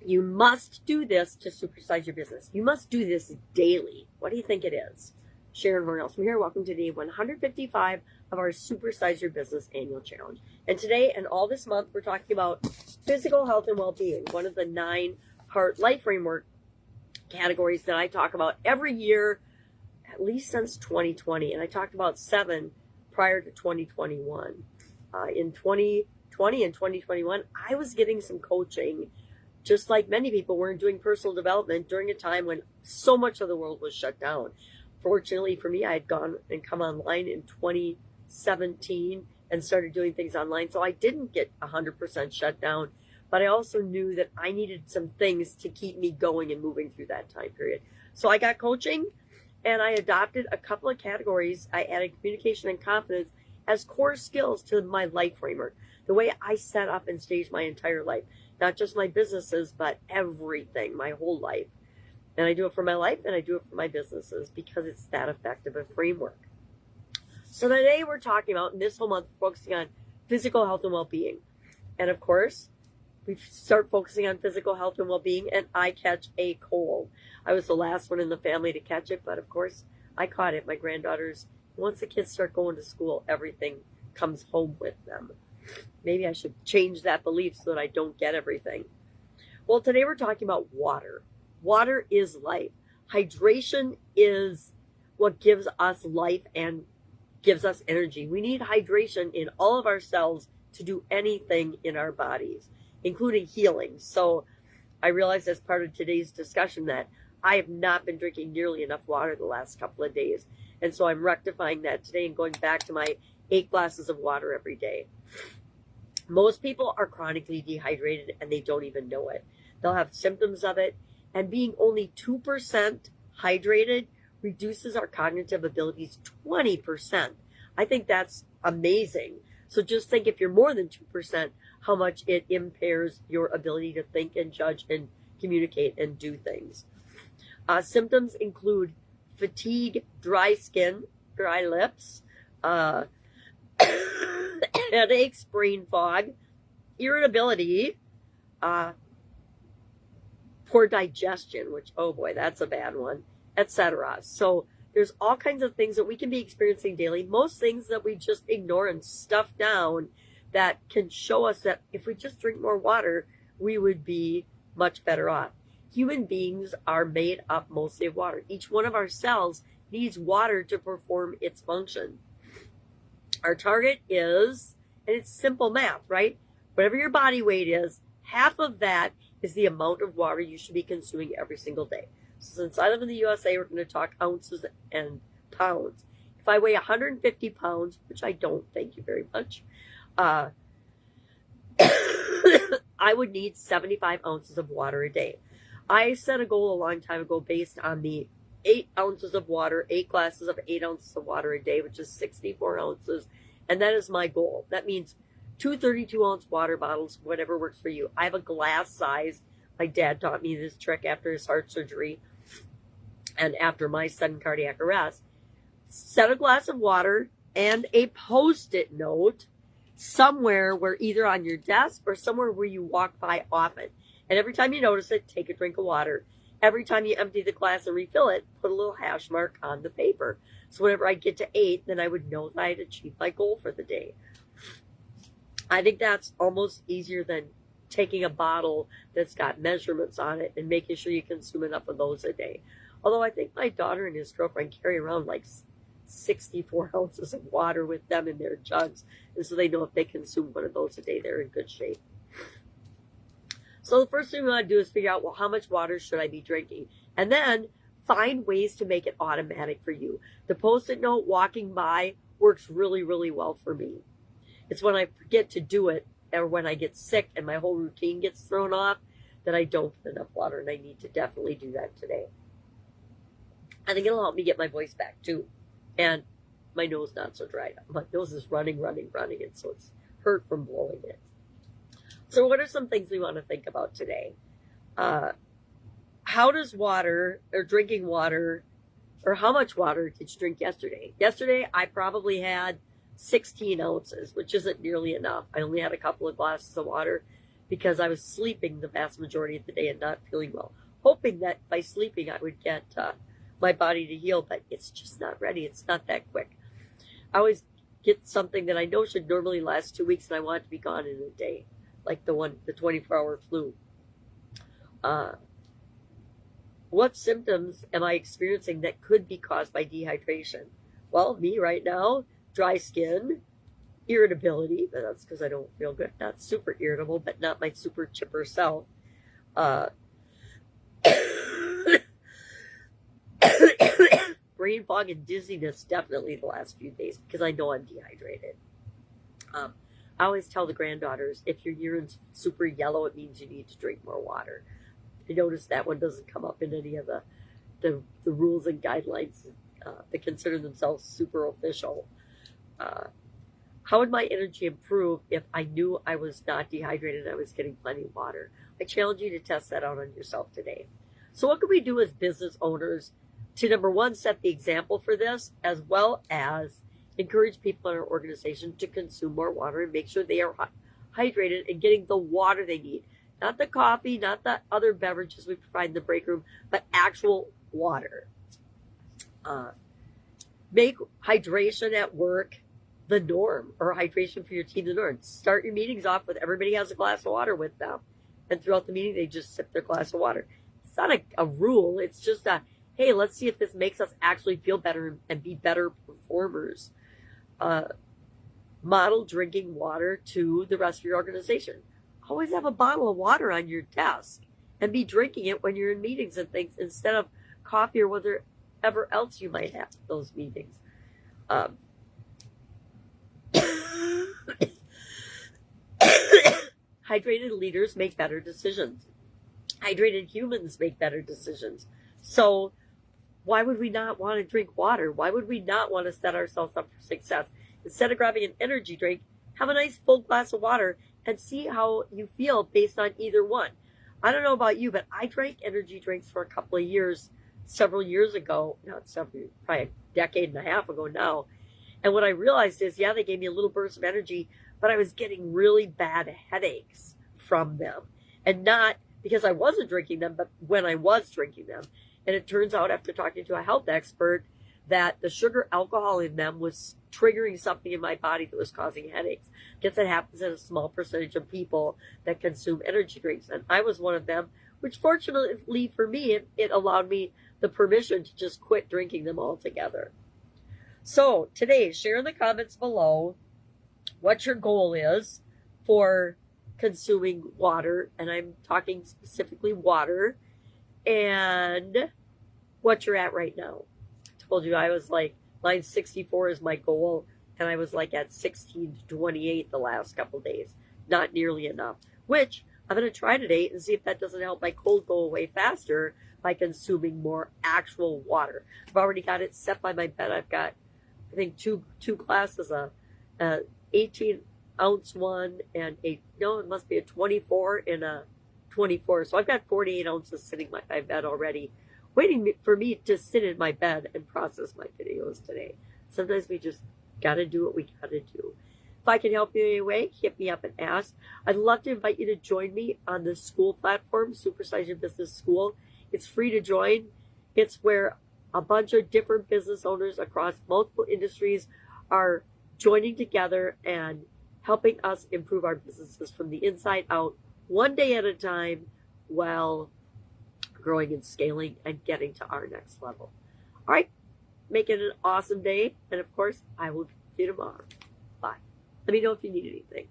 You must do this to supersize your business. You must do this daily. What do you think it is? Sharon Horne-Ellstrom here. Welcome to day 155 of our Supersize Your Business Annual Challenge. And today and all this month, we're talking about physical health and well-being, one of the 9-part life framework categories that I talk about every year, at least since 2020. And I talked about 7 prior to 2021. In 2020 and 2021, I was getting some coaching, just like many people weren't doing personal development during a time when so much of the world was shut down. Fortunately for me, I had gone and come online in 2017 and started doing things online. So I didn't get 100% shut down, but I also knew that I needed some things to keep me going and moving through that time period. So I got coaching and I adopted a couple of categories. I added communication and confidence as core skills to my life framework, the way I set up and stage my entire life, not just my businesses, but everything, my whole life. And I do it for my life and I do it for my businesses because it's that effective a framework. So today we're talking about, and this whole month, focusing on physical health and well-being. And of course, we start focusing on physical health and well-being and I catch a cold. I was the last one in the family to catch it, but of course I caught it. My granddaughters, once the kids start going to school, everything comes home with them. Maybe I should change that belief so that I don't get everything. Well, today we're talking about water. Water is life. Hydration is what gives us life and gives us energy. We need hydration in all of our cells to do anything in our bodies, including healing. So I realized as part of today's discussion that I have not been drinking nearly enough water the last couple of days. And so I'm rectifying that today and going back to my 8 glasses of water every day. Most people are chronically dehydrated and they don't even know it. They'll have symptoms of it. And being only 2% hydrated reduces our cognitive abilities 20%. I think that's amazing. So just think, if you're more than 2%, how much it impairs your ability to think and judge and communicate and do things. Symptoms include fatigue, dry skin, dry lips, headaches, brain fog, irritability, poor digestion, which, oh boy, that's a bad one, etc. So there's all kinds of things that we can be experiencing daily, most things that we just ignore and stuff down, that can show us that if we just drink more water, we would be much better off. Human beings are made up mostly of water. Each one of our cells needs water to perform its function. Our target is, and it's simple math, right? Whatever your body weight is, half of that is the amount of water you should be consuming every single day. So since I live in the USA, we're going to talk ounces and pounds. If I weigh 150 pounds, which I don't, thank you very much, I would need 75 ounces of water a day. I set a goal a long time ago based on the 8 ounces of water, 8 glasses of 8 ounces of water a day, which is 64 ounces. And that is my goal. That means 2 32-ounce water bottles, whatever works for you. I have a glass size. My dad taught me this trick after his heart surgery and after my sudden cardiac arrest. Set a glass of water and a Post-it note somewhere, where either on your desk or somewhere where you walk by often. And every time you notice it, take a drink of water. Every time you empty the glass and refill it, put a little hash mark on the paper. So whenever I get to 8, then I would know that I had achieved my goal for the day. I think that's almost easier than taking a bottle that's got measurements on it and making sure you consume enough of those a day. Although I think my daughter and his girlfriend carry around like 64 ounces of water with them in their jugs. And so they know if they consume one of those a day, they're in good shape. So the first thing we want to do is figure out, well, how much water should I be drinking? And then find ways to make it automatic for you. The Post-it note walking by works really, really well for me. It's when I forget to do it, or when I get sick and my whole routine gets thrown off, that I don't get enough water, and I need to definitely do that today. I think it'll help me get my voice back too. And my nose not so dry. My nose is running, and so it's hurt from blowing it. So what are some things we want to think about today? How does water, or drinking water, or how much water did you drink yesterday? Yesterday, I probably had 16 ounces, which isn't nearly enough. I only had a couple of glasses of water because I was sleeping the vast majority of the day and not feeling well, hoping that by sleeping I would get my body to heal, but it's just not ready. It's not that quick. I always get something that I know should normally last 2 weeks, and I want it to be gone in a day, like the 24-hour flu. What symptoms am I experiencing that could be caused by dehydration? Well, me right now, dry skin, irritability, but that's because I don't feel good. Not super irritable, but not my super chipper self. Brain fog and dizziness definitely the last few days because I know I'm dehydrated. I always tell the granddaughters, if your urine's super yellow, it means you need to drink more water. I noticed that one doesn't come up in any of the rules and guidelines that consider themselves super official. How would my energy improve if I knew I was not dehydrated and I was getting plenty of water? I challenge you to test that out on yourself today. So what can we do as business owners to, number one, set the example for this, as well as encourage people in our organization to consume more water and make sure they are hydrated and getting the water they need? Not the coffee, not the other beverages we provide in the break room, but actual water. Make hydration at work the norm, or hydration for your team the norm. Start your meetings off with everybody has a glass of water with them. And throughout the meeting, they just sip their glass of water. It's not a rule. It's just hey, let's see if this makes us actually feel better and be better performers. Model drinking water to the rest of your organization. Always have a bottle of water on your desk and be drinking it when you're in meetings and things instead of coffee or whatever else you might have at those meetings. Hydrated leaders make better decisions. Hydrated humans make better decisions. So why would we not want to drink water? Why would we not want to set ourselves up for success? Instead of grabbing an energy drink, have a nice full glass of water and see how you feel based on either one. I don't know about you, but I drank energy drinks for a couple of years, several years ago, probably a decade and a half ago now. And what I realized is, yeah, they gave me a little burst of energy, but I was getting really bad headaches from them. And not because I wasn't drinking them, but when I was drinking them. And it turns out, after talking to a health expert, that the sugar alcohol in them was triggering something in my body that was causing headaches. I guess it happens in a small percentage of people that consume energy drinks. And I was one of them, which fortunately for me, it allowed me the permission to just quit drinking them altogether. So today, share in the comments below what your goal is for consuming water, and I'm talking specifically water, and what you're at right now. I told you I was like, line 64 is my goal, and I was like at 16 to 28 the last couple of days. Not nearly enough, which I'm going to try today and see if that doesn't help my cold go away faster by consuming more actual water. I've already got it set by my bed. I've got, I think, two glasses, a 18-ounce one and it must be a 24 and a 24. So I've got 48 ounces sitting by my bed already, waiting for me to sit in my bed and process my videos today. Sometimes we just got to do what we got to do. If I can help you in any way, hit me up and ask. I'd love to invite you to join me on the school platform, Supersize Your Business School. It's free to join. It's where a bunch of different business owners across multiple industries are joining together and helping us improve our businesses from the inside out, one day at a time, while growing and scaling and getting to our next level. All right, make it an awesome day. And of course, I will see you tomorrow. Bye. Let me know if you need anything.